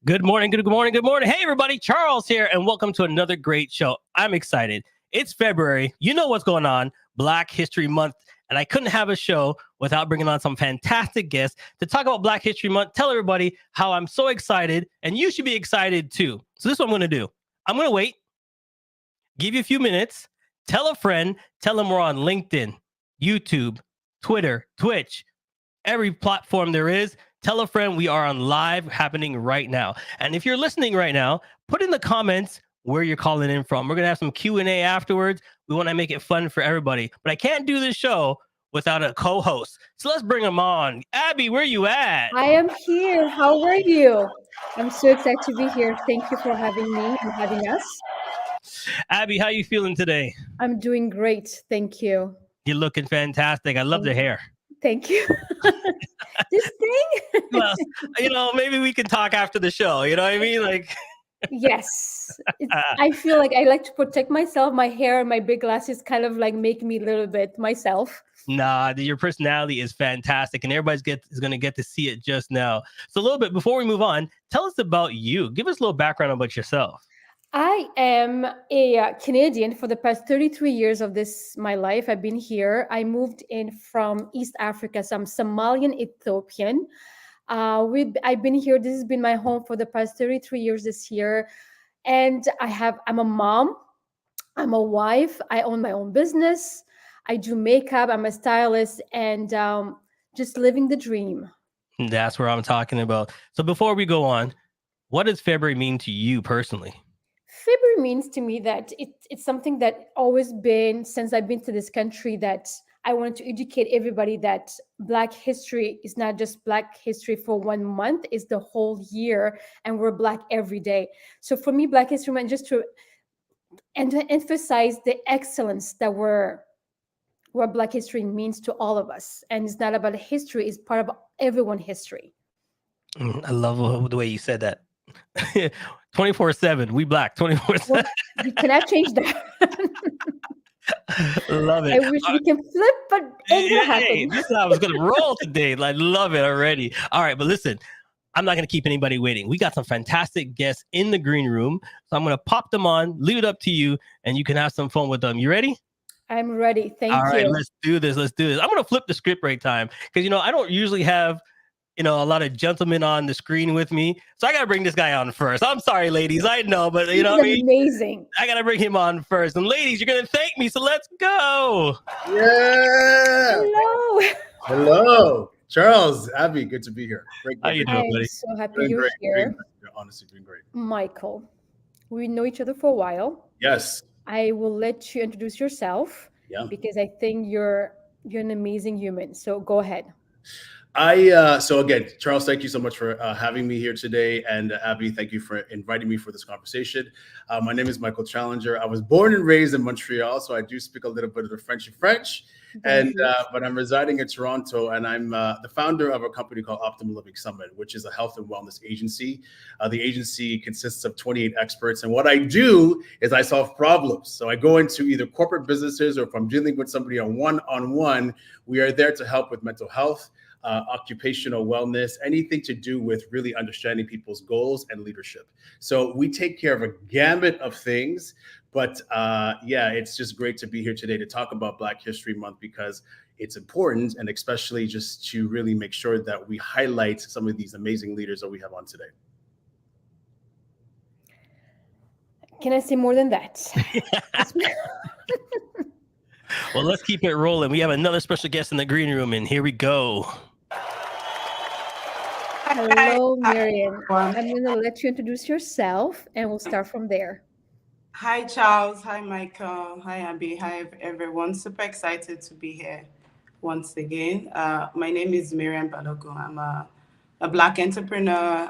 Good morning, good morning, good morning. Hey, everybody, Charles here, and welcome to another great show. I'm excited. It's February. You know what's going on, Black History Month, and I couldn't have a show without bringing on some fantastic guests to talk about Black History Month. Tell everybody how I'm so excited, and you should be excited too. So, this is what I'm going to do. I'm going to wait, give you a few minutes, tell a friend, tell them we're on LinkedIn, YouTube, Twitter, Twitch, every platform there is. Tell a friend we are on live happening right now. And if you're listening right now, put in the comments where you're calling in from. We're going to have some Q&A afterwards. We want to make it fun for everybody. But I can't do this show without a co-host. So let's bring them on. Abby, where you at? I am here. How are you? I'm so excited to be here. Thank you for having me and having us. Abby, how you feeling today? I'm doing great. Thank you. You're looking fantastic. I love the hair. Thank you. This thing? Well, maybe we can talk after the show. You know what I mean? Like, yes. I feel like I like to protect myself. My hair and my big glasses kind of like make me a little bit myself. Nah, your personality is fantastic, and everybody's is going to get to see it just now. So a little bit before we move on, tell us about you. Give us a little background about yourself. I am a Canadian for the past 33 years of my life. I've been here. I moved in from East Africa, so I'm Somalian Ethiopian. I've been here. This has been my home for the past 33 years this year. And I'm a mom. I'm a wife. I own my own business. I do makeup. I'm a stylist and just living the dream. That's what I'm talking about. So before we go on, what does February mean to you personally? February means to me that it's something that always been, since I've been to this country, that I wanted to educate everybody that Black history is not just Black history for 1 month, it's the whole year, and we're Black every day. So for me, Black History Month, just to emphasize the excellence that what Black history means to all of us. And it's not about history, it's part of everyone's history. I love the way you said that. 24/7, we Black 24/7. Well, you cannot change that. Love it. I wish we can flip, but ain't gonna happen. Hey, this is how I was gonna roll today. I love it already. All right, but listen, I'm not gonna keep anybody waiting. We got some fantastic guests in the green room, so I'm gonna pop them on, leave it up to you, and you can have some fun with them. You ready? I'm ready. Thank you. All right, let's do this. I'm gonna flip the script right time because I don't usually have a lot of gentlemen on the screen with me. So I got to bring this guy on first. I'm sorry, ladies. I know, but what I mean? Amazing. I got to bring him on first. And ladies, you're going to thank me. So let's go. Yeah. Hello. Hello. Charles, Abby, good to be here. Great. How you doing, buddy? I'm so happy you're here. You're honestly doing great. Michael, we know each other for a while. Yes. I will let you introduce yourself. Yeah. Because I think you're an amazing human. So go ahead. So again, Charles, thank you so much for having me here today. And Abby, thank you for inviting me for this conversation. My name is Michael Challenger. I was born and raised in Montreal, so I do speak a little bit of the French. But I'm residing in Toronto, and I'm the founder of a company called Optimal Living Summit, which is a health and wellness agency. The agency consists of 28 experts, and what I do is I solve problems. So I go into either corporate businesses, or if I'm dealing with somebody on one-on-one, we are there to help with mental health, occupational wellness, anything to do with really understanding people's goals and leadership. So we take care of a gamut of things, but it's just great to be here today to talk about Black History Month because it's important, and especially just to really make sure that we highlight some of these amazing leaders that we have on today. Can I say more than that? Well, let's keep it rolling. We have another special guest in the green room, and here we go. Hello, Miriam. I'm going to let you introduce yourself, and we'll start from there. Hi, Charles. Hi, Michael. Hi, Abby. Hi, everyone. Super excited to be here once again. My name is Miriam Balogun. I'm a Black entrepreneur.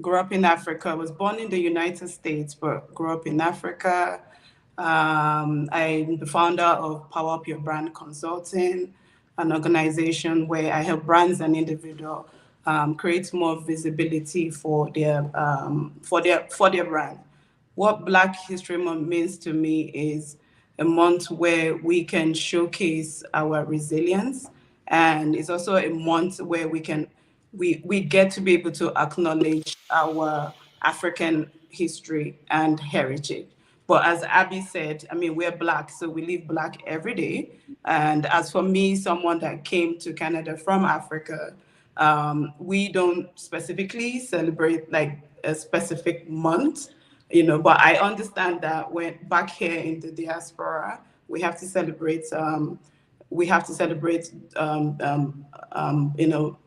Grew up in Africa. Was born in the United States, but grew up in Africa. I'm the founder of Power Up Your Brand Consulting, an organization where I help brands and individuals create more visibility for their brand. What Black History Month means to me is a month where we can showcase our resilience, and it's also a month where we can we get to be able to acknowledge our African history and heritage. But as Abby said, I mean, we're Black, so we live Black every day. And as for me, someone that came to Canada from Africa, we don't specifically celebrate like a specific month, but I understand that when back here in the diaspora, we have to celebrate the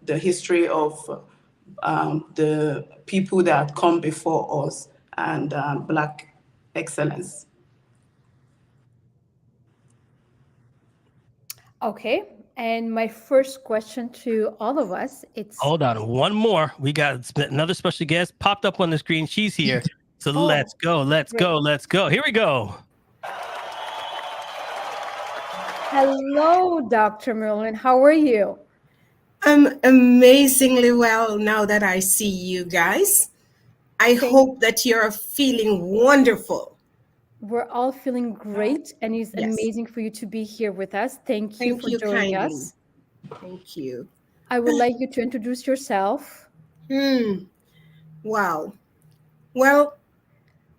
history of the people that come before us and Black excellence. Okay. And my first question to all of us, it's Hold on, one more. We got another special guest popped up on the screen. She's here. So let's go. Here we go. hello, Dr. Merlin. How are you? I'm amazingly well now that I see you guys. I hope that you're feeling wonderful. We're all feeling great, and it's amazing for you to be here with us. Thank you for joining us. Thank you. I would like you to introduce yourself. Wow. Well,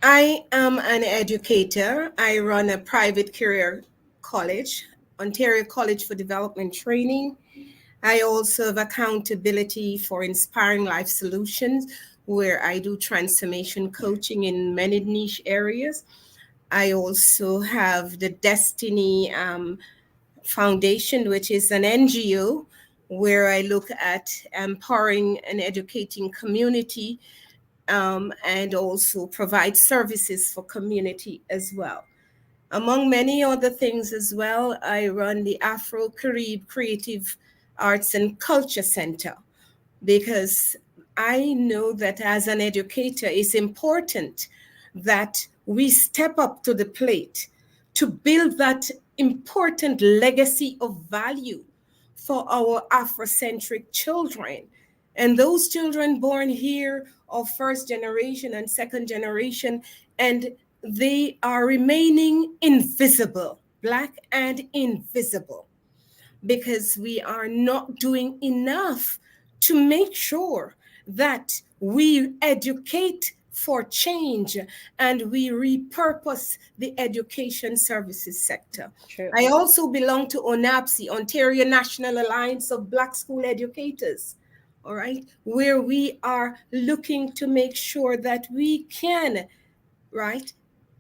I am an educator. I run a private career college, Ontario College for Development Training. I also have accountability for Inspiring Life Solutions, where I do transformation coaching in many niche areas. I also have the Destiny Foundation, which is an NGO where I look at empowering and educating community and also provide services for community as well. Among many other things as well, I run the Afro-Carib Creative Arts and Culture Center because I know that as an educator, it's important that we step up to the plate to build that important legacy of value for our Afrocentric children. And those children born here are first generation and second generation, and they are remaining invisible, Black and invisible, because we are not doing enough to make sure that we educate for change and we repurpose the education services sector. True. I also belong to ONAPSI, Ontario National Alliance of Black School Educators, all right, where we are looking to make sure that we can, right,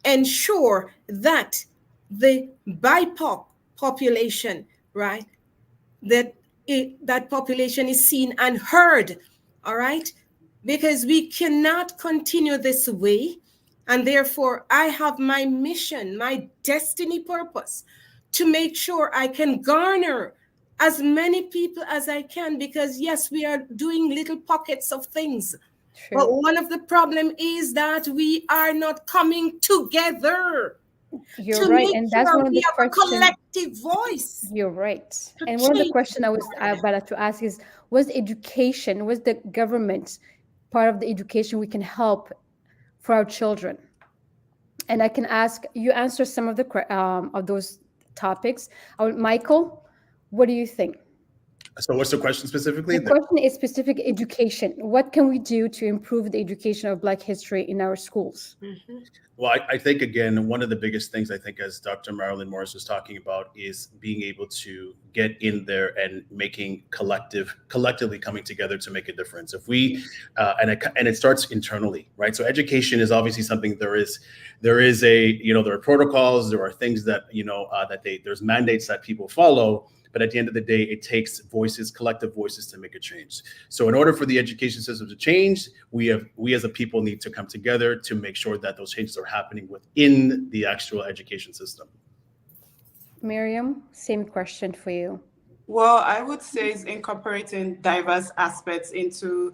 ensure that the BIPOC population, right, that population is seen and heard, all right? Because we cannot continue this way. And therefore, I have my mission, my destiny purpose to make sure I can garner as many people as I can, because yes, we are doing little pockets of things. True. But one of the problems is that we are not coming together. You're right, and that's one of the questions. Collective voice. You're right, and one of the questions I was about to ask is: was education, was the government part of the education we can help for our children? And I can ask you answer some of the of those topics. Michael, what do you think? So what's the question specifically? The question is specific education. What can we do to improve the education of Black history in our schools? Mm-hmm. Well, I think, again, one of the biggest things, I think, as Dr. Marilyn Morris was talking about, is being able to get in there and making collectively coming together to make a difference. If we, and it starts internally, right? So education is obviously something there is there are protocols, there are things that, there's mandates that people follow. But at the end of the day, it takes collective voices to make a change. So in order for the education system to change, we as a people need to come together to make sure that those changes are happening within the actual education system. Miriam, same question for you. Well, I would say it's incorporating diverse aspects into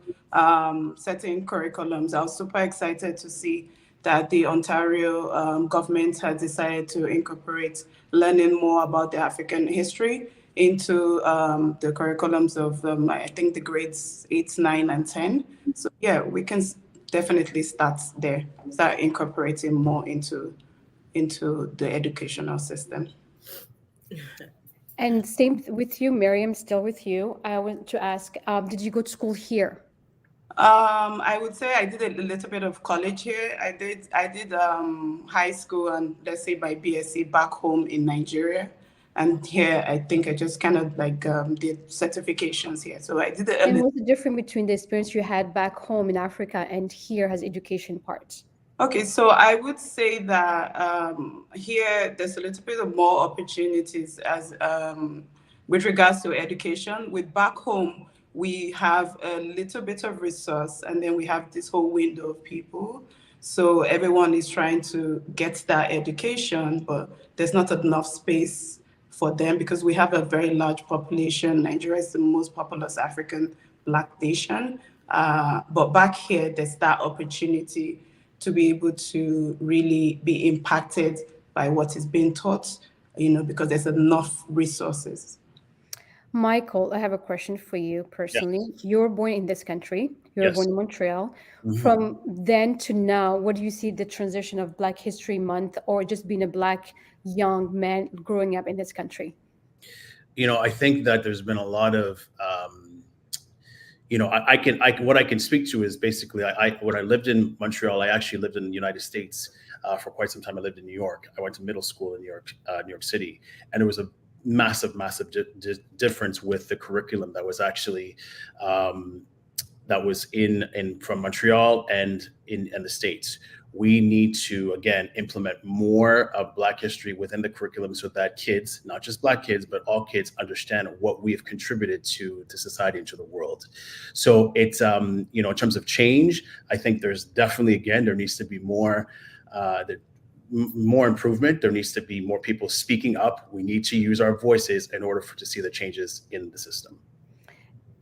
certain curriculums. I was super excited to see that the Ontario government has decided to incorporate learning more about the African history into the curriculums of, I think, the grades 8, 9, and 10. So yeah, we can definitely start there, start incorporating more into the educational system. And same with you, Miriam, still with you. I want to ask, did you go to school here? I would say I did a little bit of college here. I did high school and let's say my BSc back home in Nigeria. And here I think I just kind of like did certifications here. So I did a And little. what's the difference between the experience you had back home in Africa and here has education part? Okay, so I would say that here there's a little bit of more opportunities as with regards to education. With back home, we have a little bit of resource, and then we have this whole window of people. So everyone is trying to get that education, but there's not enough space for them because we have a very large population. Nigeria is the most populous African Black nation. But back here, there's that opportunity to be able to really be impacted by what is being taught, because there's enough resources. Michael, I have a question for you personally. Yes. You were born in this country. You were born Yes. in Montreal. Mhm. From then to now, what do you see the transition of Black History Month or just being a Black young man growing up in this country? I think that there's been a lot of, what I can speak to is basically, when I lived in Montreal, I actually lived in the United States for quite some time. I lived in New York. I went to middle school in New York City, and there was a massive difference with the curriculum that was actually that was in from Montreal and in the States. We need to, again, implement more of Black history within the curriculum so that kids, not just Black kids, but all kids understand what we have contributed to society and to the world. So it's, in terms of change, I think there's definitely, again, there needs to be more improvement. There needs to be more people speaking up. We need to use our voices in order to see the changes in the system.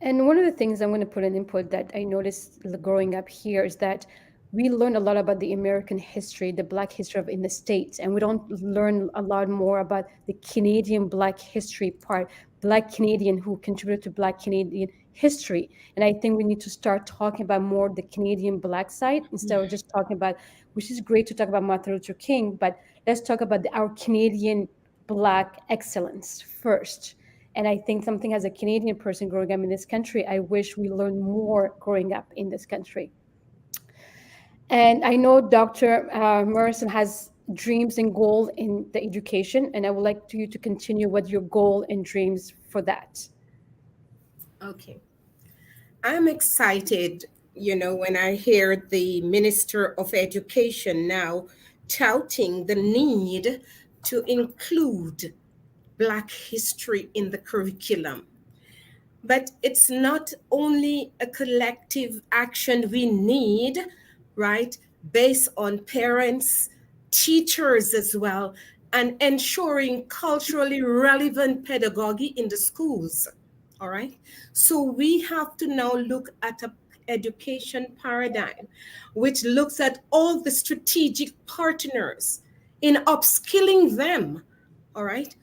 And one of the things I'm going to put an input that I noticed growing up here is that we learn a lot about the American history, the Black history in the States, and we don't learn a lot more about the Canadian Black history part, Black Canadian who contributed to Black Canadian history. And I think we need to start talking about more the Canadian Black side instead of just talking about, which is great to talk about Martin Luther King, but let's talk about our Canadian Black excellence first. And I think something as a Canadian person growing up in this country, I wish we learned more growing up in this country. And I know Dr. Morrison has dreams and goal in the education, and I would like you to continue with your goal and dreams for that. Okay. I'm excited, when I hear the Minister of Education now touting the need to include Black history in the curriculum. But it's not only a collective action we need, right, based on parents, teachers as well, and ensuring culturally relevant pedagogy in the schools. All right. So we have to now look at an education paradigm which looks at all the strategic partners in upskilling them, all right,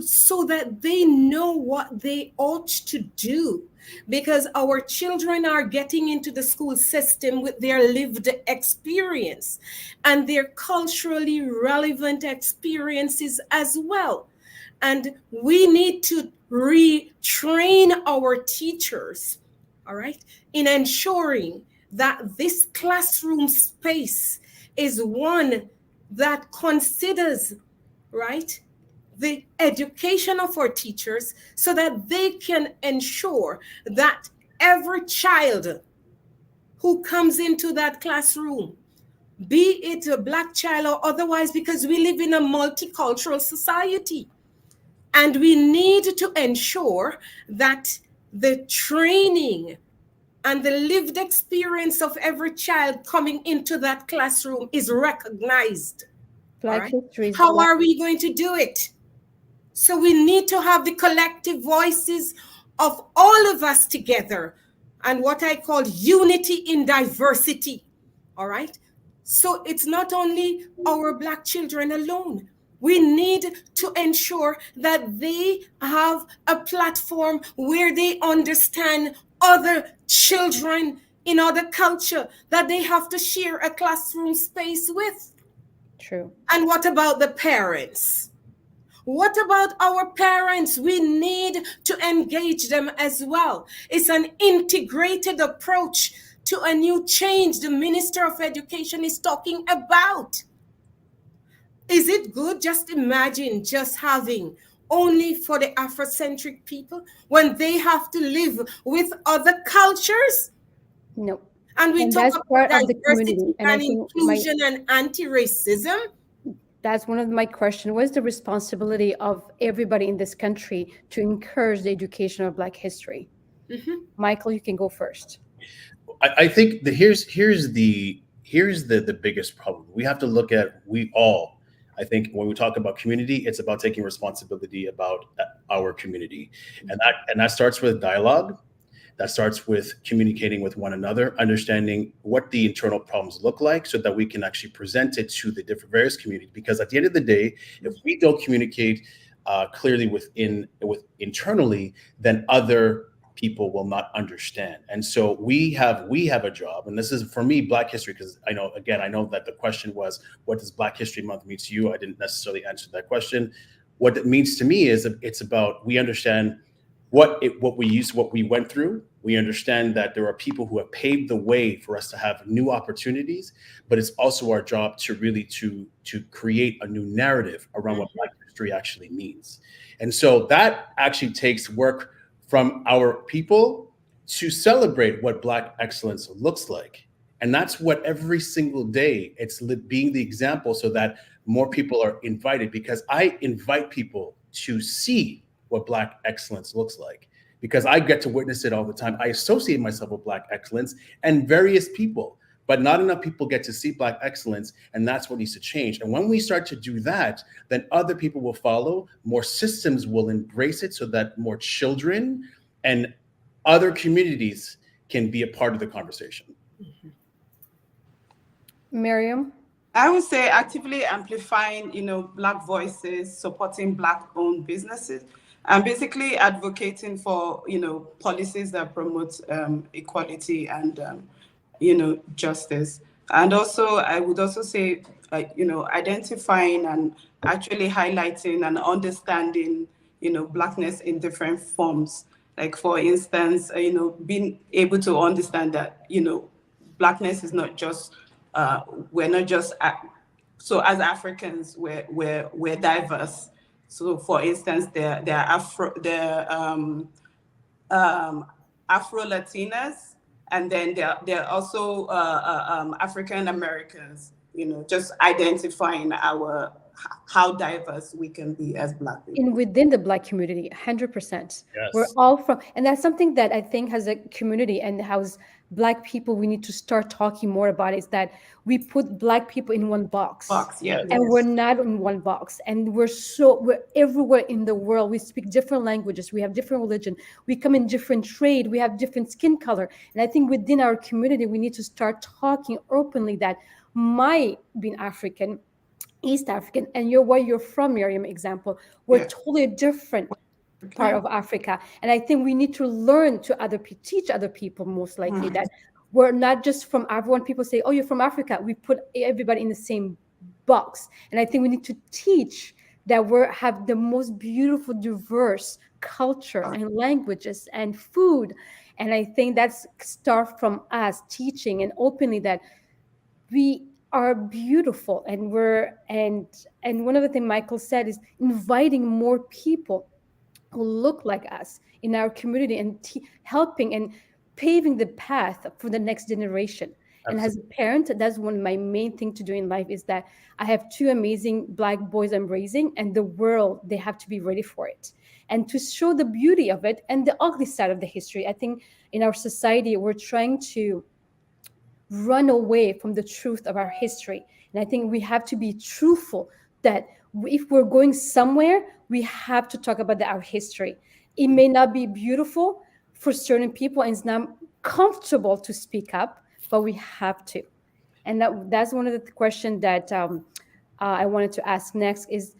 so that they know what they ought to do, because our children are getting into the school system with their lived experience and their culturally relevant experiences as well. And we need to retrain our teachers, all right, in ensuring that this classroom space is one that considers, right, the education of our teachers so that they can ensure that every child who comes into that classroom, be it a Black child or otherwise, because we live in a multicultural society, and we need to ensure that the training and the lived experience of every child coming into that classroom is recognized. Black history is How are we going to do it? So we need to have the collective voices of all of us together, and what I call unity in diversity. All right. So it's not only our Black children alone. We need to ensure that they have a platform where they understand other children in other culture that they have to share a classroom space with. true. And what about the parents? What about our parents? We need to engage them as well. It's an integrated approach to a new change the Minister of Education is talking about. Is it good? Just imagine just having only for the Afrocentric people when they have to live with other cultures. No. And we talk that's about part of the diversity community. And I and think inclusion and anti-racism. that's one of my questions. What is the responsibility of everybody in this country to encourage the education of Black history? Michael, you can go first. I think here's the biggest problem. We have to look at I think when we talk about community, it's about taking responsibility about our community, and that starts with dialogue. That starts with communicating with one another, understanding what the internal problems look like, so that we can actually present it to the different various communities. Because at the end of the day, if we don't communicate clearly internally, then other people will not understand. And so we have a job, and this is for me Black history, because I know that the question was, what does Black History Month mean to you? I didn't necessarily answer that question. What it means to me is it's about, we understand what we went through. We understand that there are people who have paved the way for us to have new opportunities, but it's also our job to really to create a new narrative around what Black history actually means. And so that actually takes work from our people to celebrate what Black excellence looks like. And that's what every single day it's being the example, so that more people are invited, because I invite people to see what Black excellence looks like, because I get to witness it all the time. I associate myself with Black excellence and various people, but not enough people get to see Black excellence, and that's what needs to change. And when we start to do that, then other people will follow, more systems will embrace it, so that more children and other communities can be a part of the conversation. Miriam? I would say actively amplifying, Black voices, supporting Black-owned businesses, and basically advocating for, policies that promote equality and, justice. And also, I would also say, identifying and actually highlighting and understanding, Blackness in different forms. Like, for instance, being able to understand that, Blackness is not just, we're not just, so as Africans, we're diverse. So, for instance, there are Afro-Latinas, and then there are also African Americans. Just identifying how diverse we can be as Black people. Within the Black community, 100%. Yes. We're all from, and that's something that I think as a community and as Black people, we need to start talking more about, is that we put Black people in one box. Yeah. And we're not in one box. And we're everywhere in the world. We speak different languages. We have different religion. We come in different trade. We have different skin color. And I think within our community, we need to start talking openly that my being African, East African, and where you're from, Miriam, example, we're totally different part of Africa. And I think we need to learn to teach other people, most likely, that we're not just from everyone. People say, oh, you're from Africa. We put everybody in the same box. And I think we need to teach that we have the most beautiful, diverse culture and languages and food. And I think that's start from us teaching and openly that we are beautiful, and and one of the things Michael said is inviting more people who look like us in our community and helping and paving the path for the next generation. Absolutely. And as a parent, that's one of my main things to do in life, is that I have two amazing Black boys I'm raising, and the world, they have to be ready for it. And to show the beauty of it and the ugly side of the history. I think in our society, we're trying to run away from the truth of our history. And I think we have to be truthful that if we're going somewhere, we have to talk about our history. It may not be beautiful for certain people, and it's not comfortable to speak up, but we have to. And that's one of the questions that I wanted to ask next is,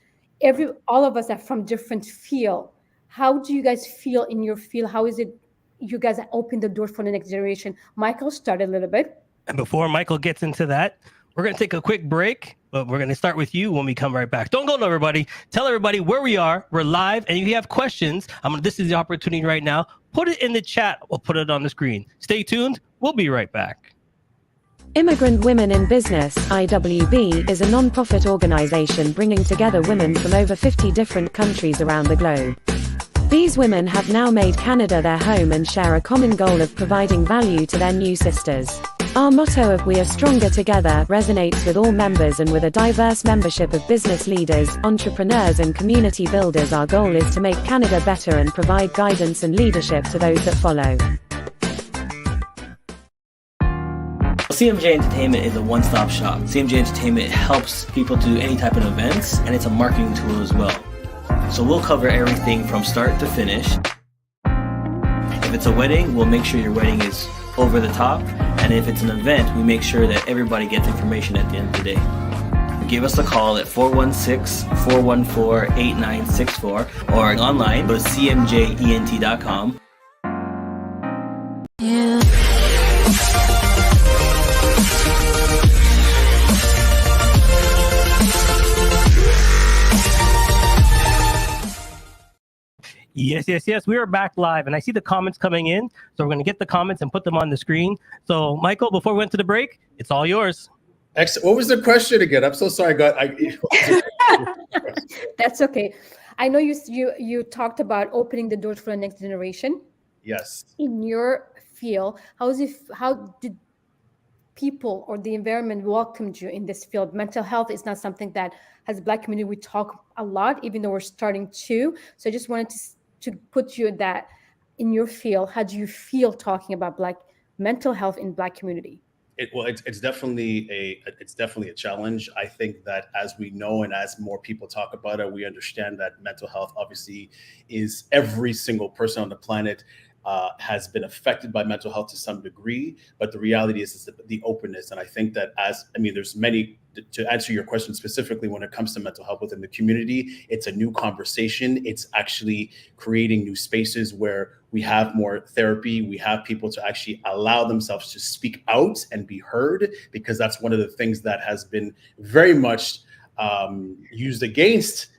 all of us are from different field. How do you guys feel in your field? How is it you guys open the door for the next generation? Michael, start a little bit. And before Michael gets into that, we're going to take a quick break. But we're going to start with you when we come right back. Don't go nowhere, everybody. Tell everybody where we are. We're live. And if you have questions, this is the opportunity right now. Put it in the chat. We'll put it on the screen. Stay tuned. We'll be right back. Immigrant Women in Business, IWB, is a non-profit organization bringing together women from over 50 different countries around the globe. These women have now made Canada their home and share a common goal of providing value to their new sisters. Our motto of "We are stronger together" resonates with all members, and with a diverse membership of business leaders, entrepreneurs and community builders, our goal is to make Canada better and provide guidance and leadership to those that follow. CMJ Entertainment is a one-stop shop. CMJ Entertainment helps people do any type of events, and it's a marketing tool as well. So we'll cover everything from start to finish. If it's a wedding, we'll make sure your wedding is over the top. And if it's an event, we make sure that everybody gets information at the end of the day. Give us a call at 416-414-8964 or online, go to cmjent.com. Yes. We are back live, and I see the comments coming in. So we're going to get the comments and put them on the screen. So, Michael, before we went to the break, it's all yours. Excellent. What was the question again? I'm so sorry. That's okay. I know you talked about opening the doors for the next generation. Yes. In your field, how did people or the environment welcomed you in this field? Mental health is not something that, as a Black community, we talk a lot, even though we're starting to. So I just wanted to put you in your field. How do you feel talking about mental health in Black community? It's definitely a challenge. I think that as we know and as more people talk about it, we understand that mental health obviously is every single person on the planet has been affected by mental health to some degree, but the reality is the openness. And I think that there's many, to answer your question specifically, when it comes to mental health within the community, it's a new conversation. It's actually creating new spaces where we have more therapy. We have people to actually allow themselves to speak out and be heard, because that's one of the things that has been very much used against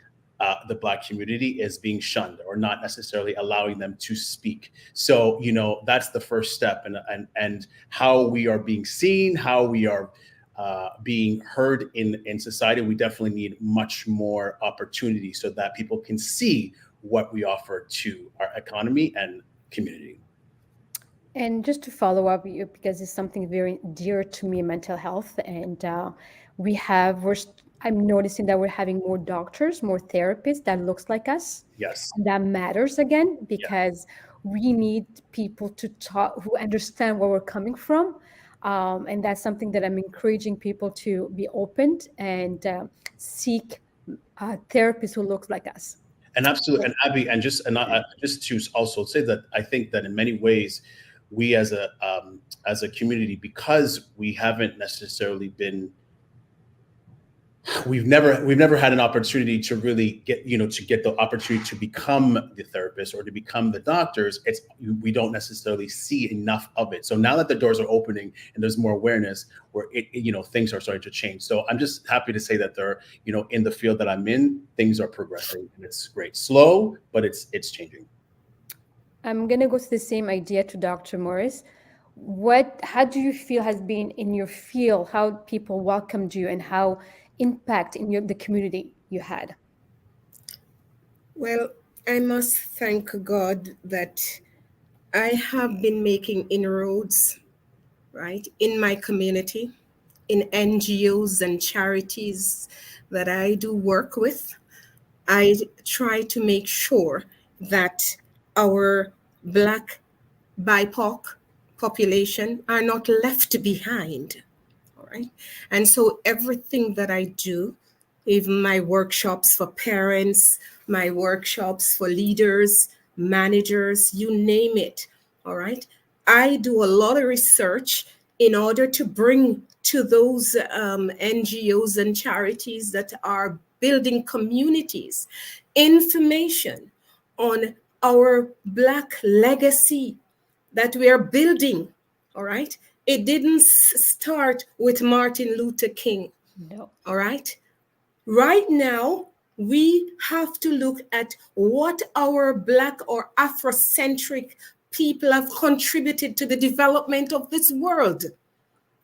the Black community, is being shunned or not necessarily allowing them to speak. So, that's the first step, and how we are being seen, how we are being heard in society. We definitely need much more opportunity so that people can see what we offer to our economy and community. And just to follow up, because it's something very dear to me, mental health, and I'm noticing that we're having more doctors, more therapists that looks like us. Yes. And that matters again, because we need people to talk who understand where we're coming from. And that's something that I'm encouraging people to be open and seek therapists who look like us. And absolutely, and Abby, and just to also say that I think that in many ways, we as a community, because we haven't necessarily been, we've never had an opportunity to really get the opportunity to become the therapist or to become the doctors. We don't necessarily see enough of it. So now that the doors are opening and there's more awareness, where things are starting to change. So I'm just happy to say that they're, in the field that I'm in, things are progressing, and it's great. Slow, but it's changing. I'm gonna go to the same idea to Dr. Morris. How do you feel has been in your field, how people welcomed you, and how impact in the community you had? Well, I must thank God that I have been making inroads, right, in my community, in NGOs and charities that I do work with. I try to make sure that our Black BIPOC population are not left behind. All right. And so everything that I do, even my workshops for parents, my workshops for leaders, managers, you name it. All right. I do a lot of research in order to bring to those NGOs and charities that are building communities information on our Black legacy that we are building. All right. It didn't start with Martin Luther King. No. All right. Right now, we have to look at what our Black or Afrocentric people have contributed to the development of this world.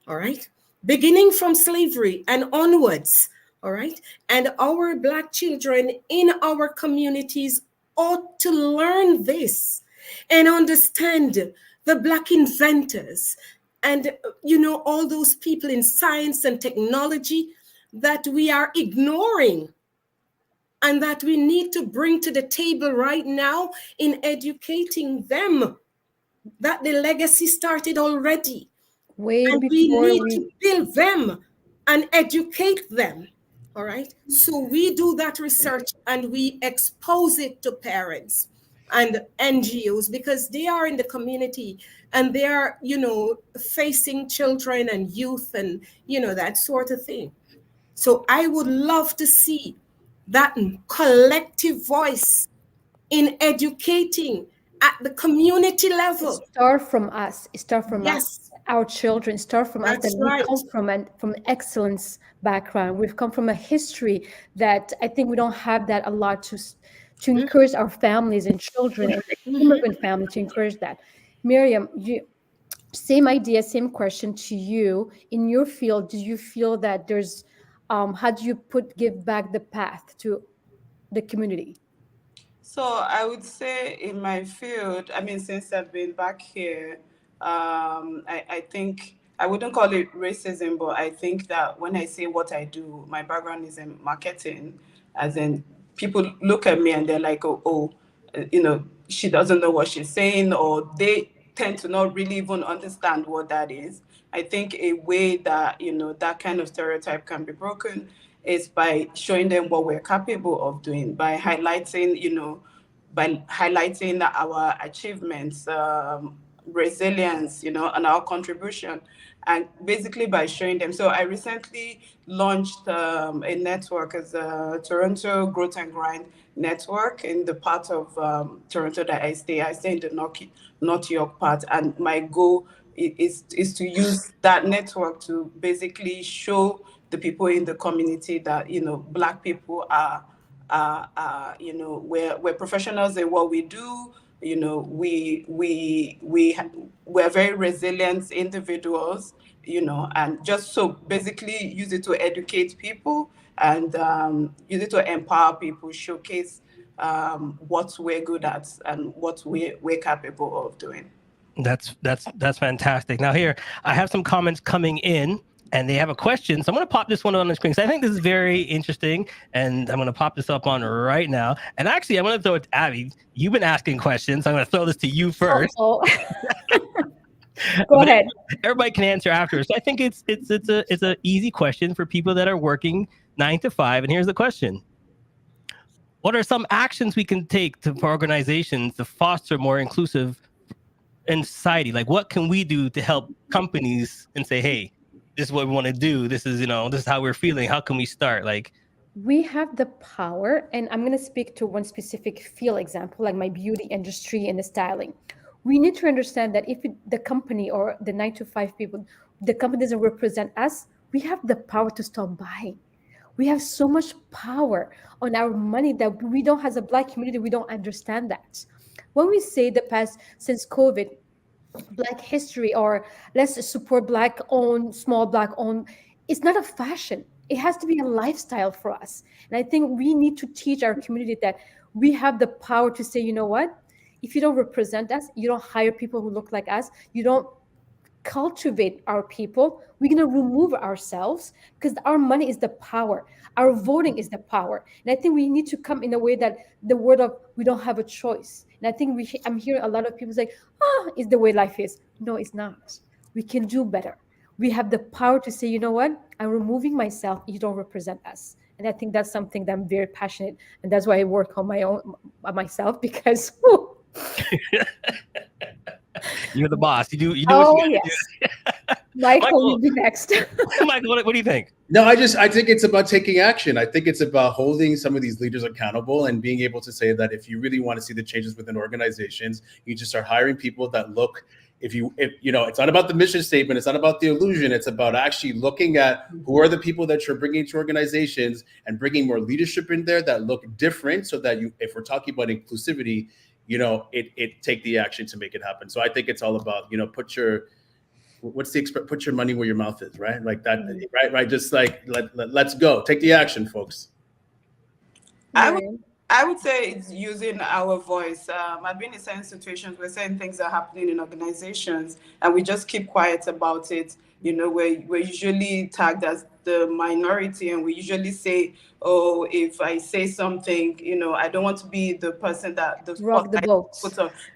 All right. Beginning from slavery and onwards. All right. And our Black children in our communities ought to learn this and understand the Black inventors and, all those people in science and technology that we are ignoring and that we need to bring to the table right now in educating them, that the legacy started already. Way And we before need we to build them and educate them. All right. So we do that research and we expose it to parents and NGOs because they are in the community and they are, facing children and youth and, that sort of thing. So I would love to see that collective voice in educating at the community level. start from us, start from us, Yes, our children, start from us, that's that we right. come from excellence background. We've come from a history that I think we don't have that a lot to encourage our families and children and the immigrant family to encourage that. Miriam, same idea, same question to you. In your field, do you feel that there's how do you give back the path to the community? So I would say in my field, I mean, since I've been back here, I think I wouldn't call it racism, but I think that when I say what I do, my background is in marketing, as in people look at me and they're like, she doesn't know what she's saying, or they tend to not really even understand what that is. I think a way that, that kind of stereotype can be broken is by showing them what we're capable of doing, by highlighting our achievements, resilience, and our contribution, and basically by showing them. So I recently launched a network as a Toronto Growth and Grind network in the part of Toronto that I stay. I stay in the North York part, and my goal is to use that network to basically show the people in the community that Black people are we're professionals in what we do. We're very resilient individuals, and just so basically use it to educate people and use it to empower people, showcase what we're good at and what we're capable of doing. That's fantastic. Now here, I have some comments coming in and they have a question. So I'm going to pop this one on the screen. So I think this is very interesting and I'm going to pop this up on right now. And actually, I'm going to throw it to Abby. You've been asking questions. So I'm going to throw this to you first. Go ahead. Everybody can answer afterwards. So I think it's a easy question for people that are working 9 to 5. And here's the question. What are some actions we can take for organizations to foster more inclusive in society? Like what can we do to help companies and say, hey, this is what we want to do. This is, this is how we're feeling. How can we start? Like we have the power, and I'm going to speak to one specific field example, like my beauty industry and the styling. We need to understand that if the company or the 9 to 5 people, the company doesn't represent us, we have the power to stop buying. We have so much power on our money that we don't, as a Black community, we don't understand that. When we say the past, since COVID, Black history, or let's support Black owned, small Black owned, it's not a fashion. It has to be a lifestyle for us. And I think we need to teach our community that we have the power to say, you know what? If you don't represent us, you don't hire people who look like us, you don't cultivate our people, we're going to remove ourselves, because our money is the power. Our voting is the power. And I think we need to come in a way that the word of we don't have a choice. And I think I'm hearing a lot of people say, it's the way life is. No, it's not. We can do better. We have the power to say, you know what? I'm removing myself. You don't represent us. And I think that's something that I'm very passionate. And that's why I work on my own, myself, because you're the boss. You do oh, what you yes. do. Michael will be next. Michael, what do you think? No, I think it's about taking action. I think it's about holding some of these leaders accountable and being able to say that if you really want to see the changes within organizations, you just start hiring people that look if it's not about the mission statement, it's not about the illusion, it's about actually looking at who are the people that you're bringing to organizations and bringing more leadership in there that look different, so that if we're talking about inclusivity, it take the action to make it happen. So I think it's all about, put your money where your mouth is, right? Like that, right? Just like let's go, take the action, folks. I would say it's using our voice. I've been in certain situations where certain things are happening in organizations and we just keep quiet about it. We're usually tagged as the minority, and we usually say, oh, if I say something, I don't want to be the person that the rock the boat.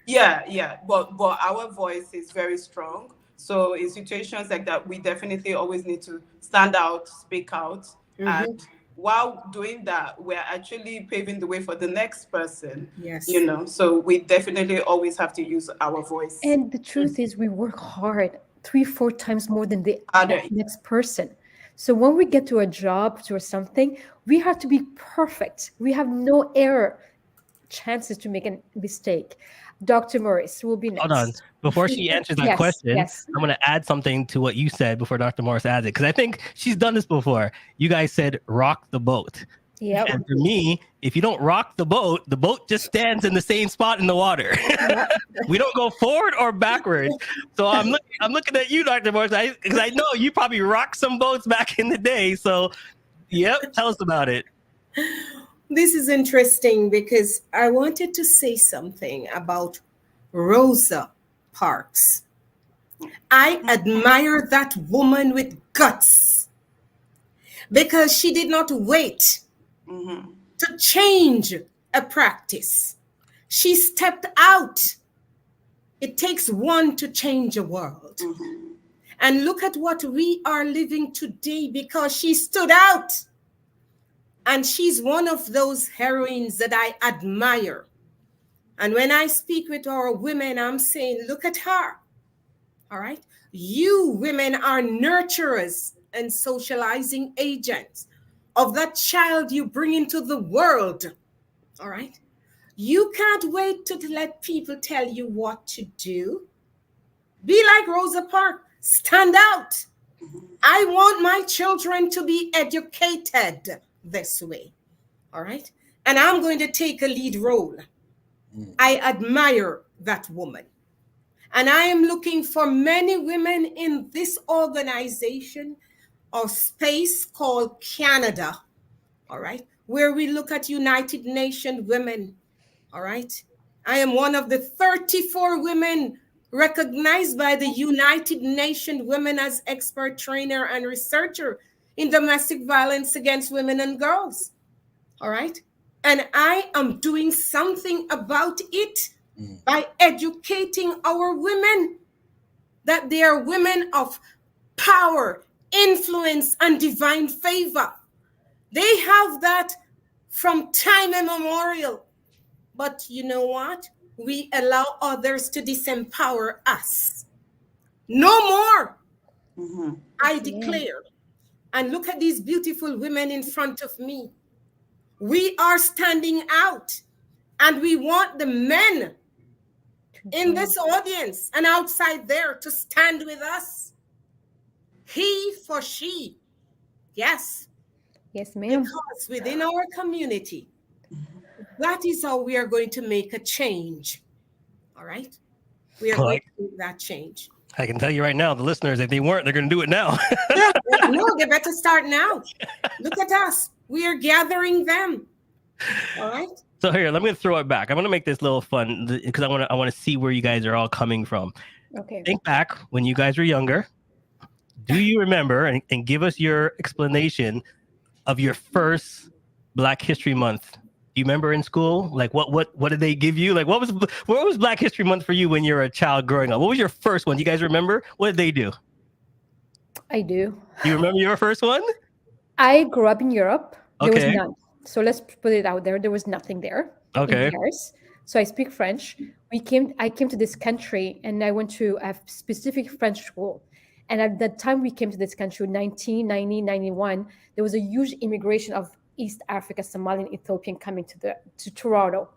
Yeah. But our voice is very strong. So in situations like that, we definitely always need to stand out, speak out, and while doing that, we're actually paving the way for the next person. Yes. So we definitely always have to use our voice. And the truth is, we work hard 3-4 times more than the next person. So when we get to a job, to something, we have to be perfect. We have no error chances to make a mistake. Dr. Morris will be next. Hold on. Before she answers that question, I'm going to add something to what you said before Dr. Morris adds it, because I think she's done this before. You guys said rock the boat. Yeah. And for me, if you don't rock the boat just stands in the same spot in the water. We don't go forward or backwards. So I'm looking at you, Dr. Morris, because I know you probably rocked some boats back in the day. So, tell us about it. This is interesting because I wanted to say something about Rosa Parks. I admire that woman with guts because she did not wait to change a practice. She stepped out. It takes one to change a world. And look at what we are living today because she stood out. And she's one of those heroines that I admire. And when I speak with our women, I'm saying, look at her. All right. You women are nurturers and socializing agents of that child you bring into the world. All right. You can't wait to let people tell you what to do. Be like Rosa Parks. Stand out. I want my children to be educated this way. All right. And I'm going to take a lead role. I admire that woman. And I am looking for many women in this organization or space called Canada. All right. Where we look at United Nations women. All right. I am one of the 34 women recognized by the United Nations Women as expert trainer and researcher in domestic violence against women and girls. All right. And I am doing something about it by educating our women that they are women of power, influence, and divine favor. They have that from time immemorial. But you know what? We allow others to disempower us. No more. I declare. And look at these beautiful women in front of me. We are standing out. And we want the men in this audience and outside there to stand with us. He for she. Yes. Yes, ma'am. Because within our community, that is how we are going to make a change. All right? We are going to make that change. I can tell you right now, the listeners, if they weren't, they're going to do it now. No, they better start now. Look at us. We are gathering them. All right? So here, let me throw it back. I'm going to make this a little fun because I want to see where you guys are all coming from. Okay. Think back when you guys were younger. Do you remember and give us your explanation of your first Black History Month? Do you remember in school? Like what did they give you? Like what was Black History Month for you when you were a child growing up? What was your first one? Do you guys remember? What did they do? I do. You remember your first one? I grew up in Europe. There was Okay. none. So let's put it out there. There was nothing there. Okay. In Paris. So I speak French. I came to this country and I went to a specific French school. And at the time we came to this country, 1990, 91, there was a huge immigration of East Africa, Somalian, Ethiopian coming to Toronto.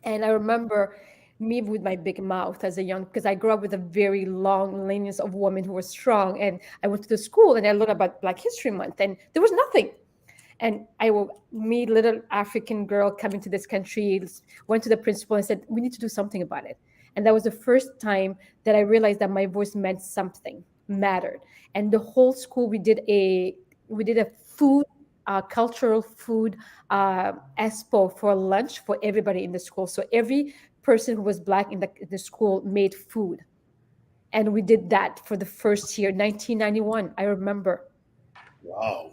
And I remember me with my big mouth as a young, because I grew up with a very long lineage of women who were strong. And I went to the school and I learned about Black History Month, and there was nothing. And I will meet little African girl coming to this country, went to the principal and said, we need to do something about it. And that was the first time that I realized that my voice meant something, mattered. And the whole school, we did a food, cultural food expo for lunch for everybody in the school. So every person who was Black in the school made food. And we did that for the first year, 1991, I remember. Wow.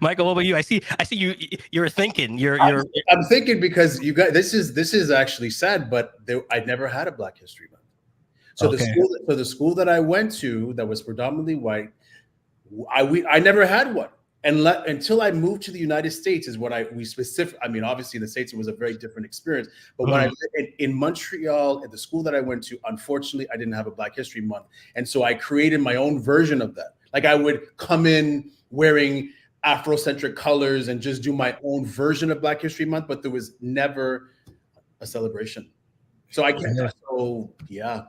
Michael, what about you? I see you're thinking. I'm thinking because you guys, this is actually sad, but I never had a Black History Month. So the school that I went to that was predominantly white, I never had one. And until I moved to the United States is what I mean, obviously in the States, it was a very different experience. But when I lived in Montreal, at the school that I went to, unfortunately, I didn't have a Black History Month. And so I created my own version of that. Like I would come in wearing Afrocentric colors and just do my own version of Black History Month, but there was never a celebration. So I can't. So yeah.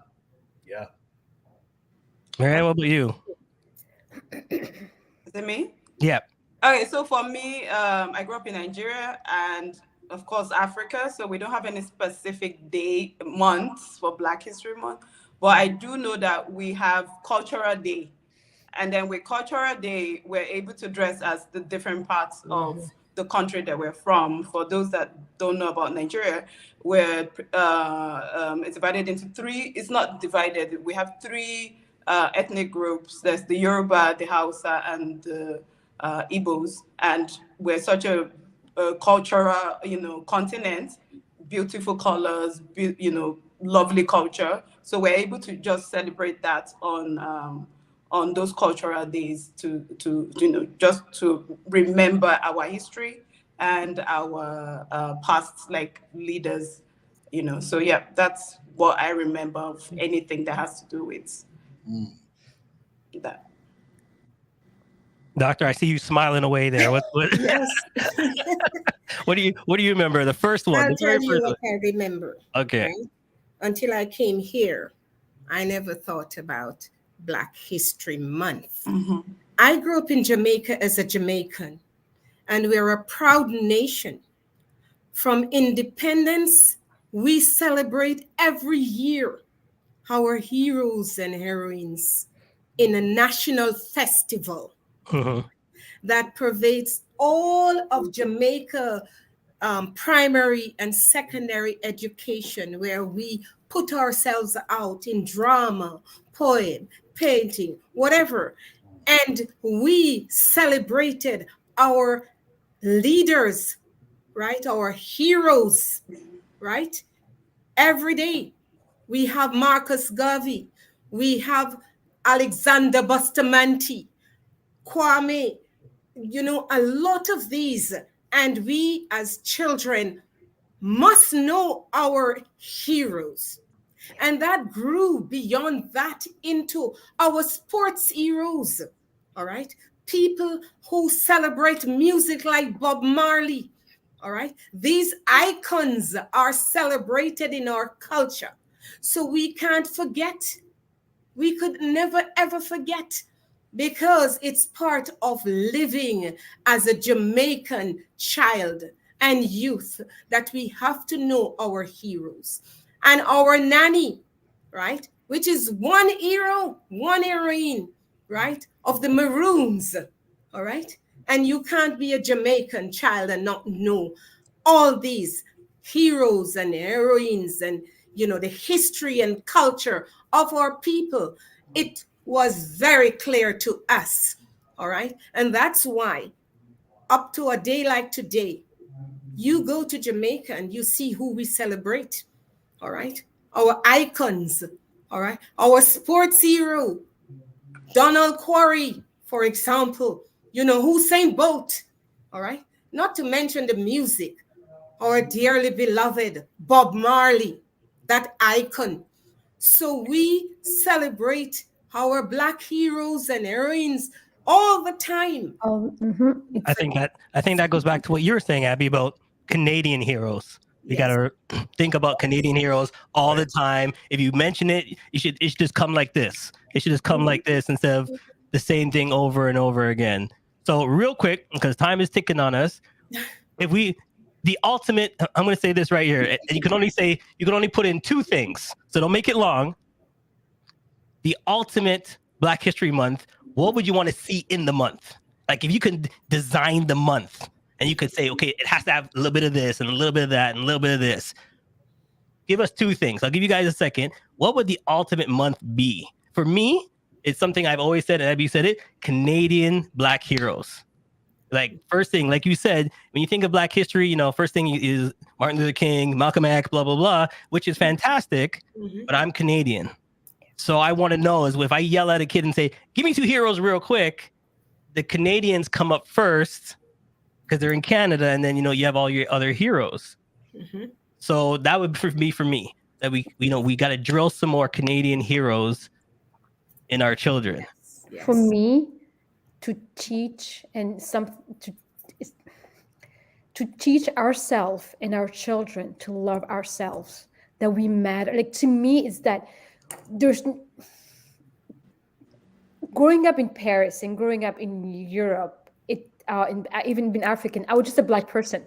Marianne, what about you? Is it me? Yeah. Okay, so for me, I grew up in Nigeria and of course Africa. So we don't have any specific months for Black History Month, but I do know that we have Cultural Day. And then with Cultural Day, we're able to dress as the different parts of the country that we're from. For those that don't know about Nigeria, where it's divided into three. It's not divided. We have three ethnic groups. There's the Yoruba, the Hausa, and the Igbos. And we're such a cultural, continent. Beautiful colors, lovely culture. So we're able to just celebrate that on those cultural days to just to remember our history and our past leaders, So yeah, that's what I remember of anything that has to do with that. Doctor, I see you smiling away there. What Yes. what do you remember? The first one. I'll tell you what I remember. Okay. Right? Until I came here, I never thought about Black History Month. Mm-hmm. I grew up in Jamaica as a Jamaican, and we're a proud nation. From independence, we celebrate every year our heroes and heroines in a national festival that pervades all of Jamaica primary and secondary education, where we put ourselves out in drama, poem, painting, whatever. And we celebrated our leaders, right? Our heroes, right? Every day. We have Marcus Garvey. We have Alexander Bustamante, Kwame, a lot of these. And we as children must know our heroes. And that grew beyond that into our sports heroes, all right? People who celebrate music like Bob Marley, all right? These icons are celebrated in our culture. So we can't forget. We could never, ever forget, because it's part of living as a Jamaican child and youth, that we have to know our heroes. And our nanny, right, which is one hero, one heroine, right, of the Maroons, all right? And you can't be a Jamaican child and not know all these heroes and heroines and, the history and culture of our people. It was very clear to us, all right? And that's why up to a day like today, you go to Jamaica and you see who we celebrate. All right. Our icons. All right. Our sports hero, Donald Quarry, for example, Usain Bolt. All right. Not to mention the music, our dearly beloved Bob Marley, that icon. So we celebrate our Black heroes and heroines all the time. I think that goes back to what you were saying, Abby, about Canadian heroes. You gotta think about Canadian heroes all the time. If you mention it, it should just come like this. It should just come like this instead of the same thing over and over again. So real quick, because time is ticking on us, the ultimate, I'm gonna say this right here, and you can only put in two things. So don't make it long. The ultimate Black History Month, what would you want to see in the month? Like if you could design the month, and you could say, okay, it has to have a little bit of this and a little bit of that and a little bit of this. Give us two things. I'll give you guys a second. What would the ultimate month be? For me, it's something I've always said, and Abby said it, Canadian Black heroes. Like first thing, like you said, when you think of Black history, first thing is Martin Luther King, Malcolm X, blah, blah, blah, which is fantastic, but I'm Canadian. So I want to know is if I yell at a kid and say, give me two heroes real quick, the Canadians come up first, because they're in Canada, and then you have all your other heroes. So that would be for me that we got to drill some more Canadian heroes in our children. Yes. For me, to teach to teach ourselves and our children to love ourselves, that we matter. Like to me, it's that there's growing up in Paris and growing up in Europe. Even being African, I was just a Black person.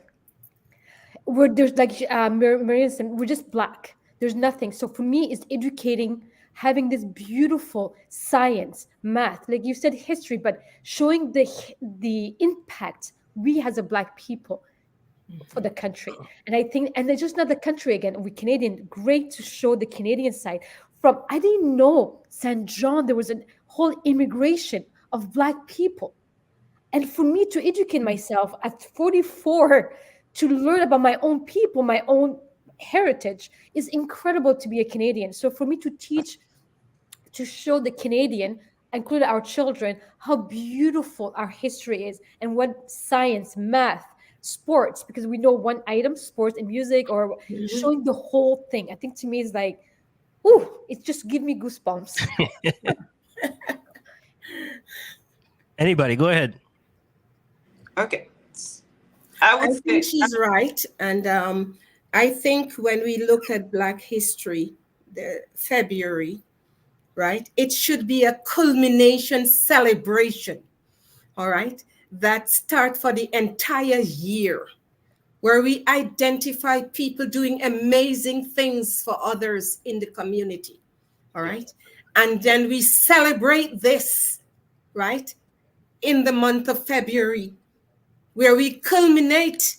There's like Maria said, we're just Black. There's nothing. So for me, it's educating, having this beautiful science, math, like you said, history, but showing the impact we as a Black people for the country. And I think, and it's just not the country again. We Canadian, great to show the Canadian side. I didn't know St. John, there was a whole immigration of Black people. And for me to educate myself at 44, to learn about my own people, my own heritage, is incredible to be a Canadian. So for me to teach, to show the Canadian, including our children, how beautiful our history is and what science, math, sports, because we know one item, sports and music, or showing the whole thing. I think to me is like, ooh, it just gives me goosebumps. Anybody, go ahead. Okay. I think she's right. And I think when we look at Black history, the February, right, it should be a culmination celebration, all right, that start for the entire year, where we identify people doing amazing things for others in the community, all right? And then we celebrate this, right, in the month of February, where we culminate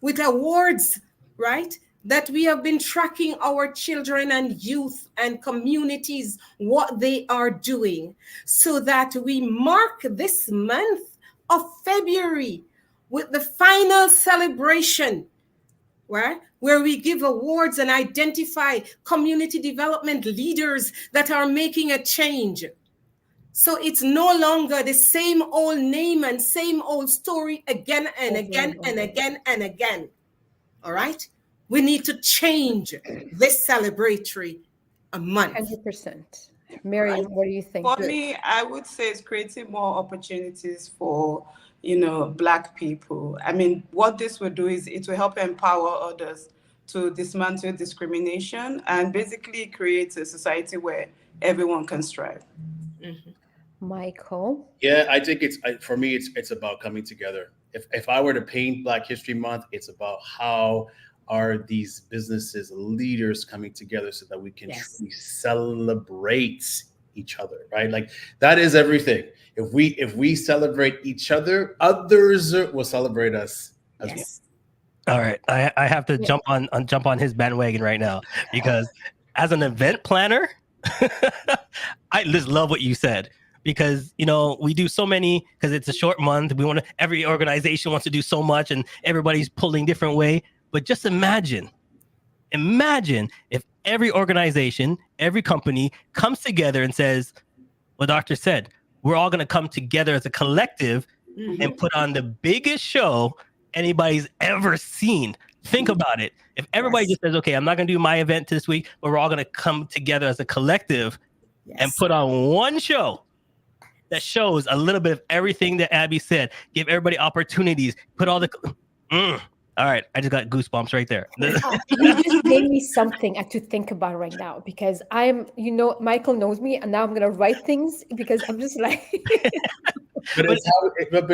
with awards, right? That we have been tracking our children and youth and communities, what they are doing, so that we mark this month of February with the final celebration, right? Where we give awards and identify community development leaders that are making a change. So it's no longer the same old name and same old story again and again and again and again. All right? We need to change this celebratory month. 100%. Miriam, what do you think? For me, I would say it's creating more opportunities for, Black people. I mean, what this will do is it will help empower others to dismantle discrimination and basically create a society where everyone can strive. Michael? Yeah, I think for me, it's about coming together. If I were to paint Black History Month, it's about how are these businesses, leaders coming together so that we can truly celebrate each other, right? Like that is everything. If we celebrate each other, others will celebrate us as well. All right, I have to jump on his bandwagon right now, because as an event planner, I just love what you said, because we do so many, because it's a short month. Every organization wants to do so much, and everybody's pulling different way. But just imagine if every organization, every company comes together and says, what Doctor said, we're all going to come together as a collective and put on the biggest show anybody's ever seen. Think about it. If everybody just says, okay, I'm not going to do my event this week, but we're all going to come together as a collective and put on one show that shows a little bit of everything that Abby said, give everybody opportunities, put all the... All right, I just got goosebumps right there. You just gave me something to think about right now because Michael knows me, and now I'm gonna write things because I'm just like. But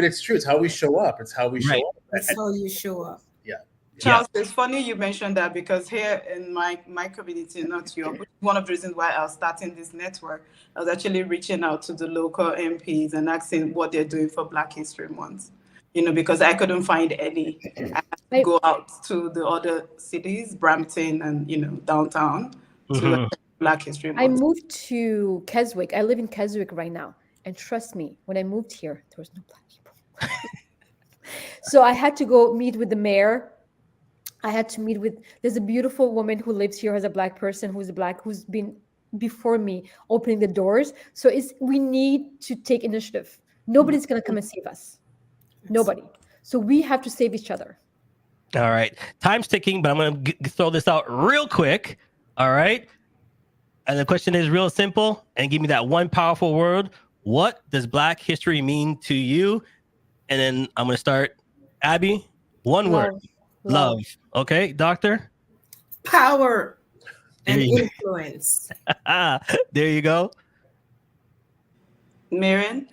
it's true. It's how we show up. It's how we show up. It's how you show up. Yeah. Charles, it's funny you mentioned that because here in my community in North York, which is one of the reasons why I was starting this network, I was actually reaching out to the local MPs and asking what they're doing for Black History Month. Because I couldn't find any. I had to go out to the other cities, Brampton and downtown, to Black History Month. I moved to Keswick. I live in Keswick right now. And trust me, when I moved here, there was no Black people. So I had to go meet with the mayor. I had to meet there's a beautiful woman who lives here as a Black person, who's been before me opening the doors. So we need to take initiative. Nobody's going to come and save us. Nobody. So we have to save each other. All right. Time's ticking, but I'm going to throw this out real quick. All right. And the question is real simple. And give me that one powerful word. What does Black history mean to you? And then I'm going to start. Abby, one word. Love. Okay, doctor? Power and influence. There you go. Marion?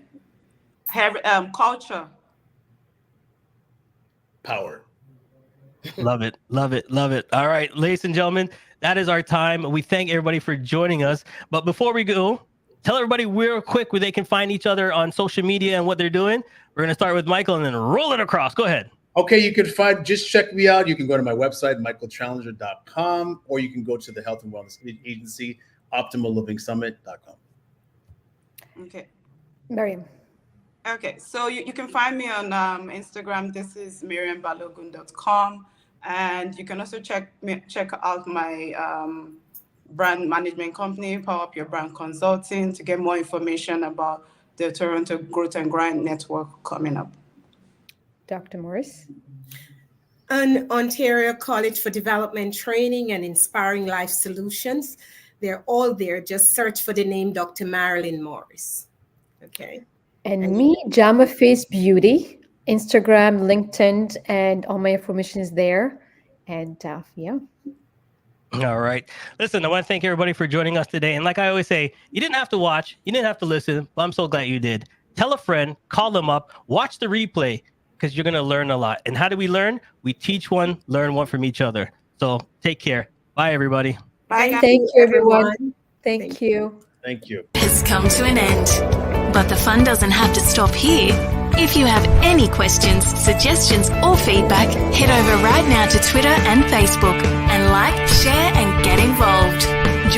Culture. Power. Love it. Love it. Love it. All right, ladies and gentlemen, that is our time. We thank everybody for joining us. But before we go, tell everybody real quick where they can find each other on social media and what they're doing. We're going to start with Michael and then roll it across. Go ahead. Okay, you can just check me out. You can go to my website, michaelchallenger.com, or you can go to the Health and Wellness Agency, optimallivingsummit.com. Okay. Miriam. Okay, so you can find me on Instagram. This is miriambalogun.com. And you can also check out my brand management company, Power Up Your Brand Consulting, to get more information about the Toronto Growth and Grind Network coming up. Dr. Morris. And Ontario College for Development Training and Inspiring Life Solutions. They're all there. Just search for the name Dr. Marilyn Morris. Okay. And me, Jama Face Beauty, Instagram, LinkedIn, and all my information is there. And yeah. All right. Listen, I want to thank everybody for joining us today. And like I always say, you didn't have to watch, you didn't have to listen, but I'm so glad you did. Tell a friend, call them up, watch the replay, because you're going to learn a lot. And how do we learn? We teach one, learn one from each other. So take care. Bye, everybody. Bye. Thank you, everyone. Thank you. Thank you. Has come to an end. But the fun doesn't have to stop here. If you have any questions, suggestions, or feedback, head over right now to Twitter and Facebook and like, share, and get involved.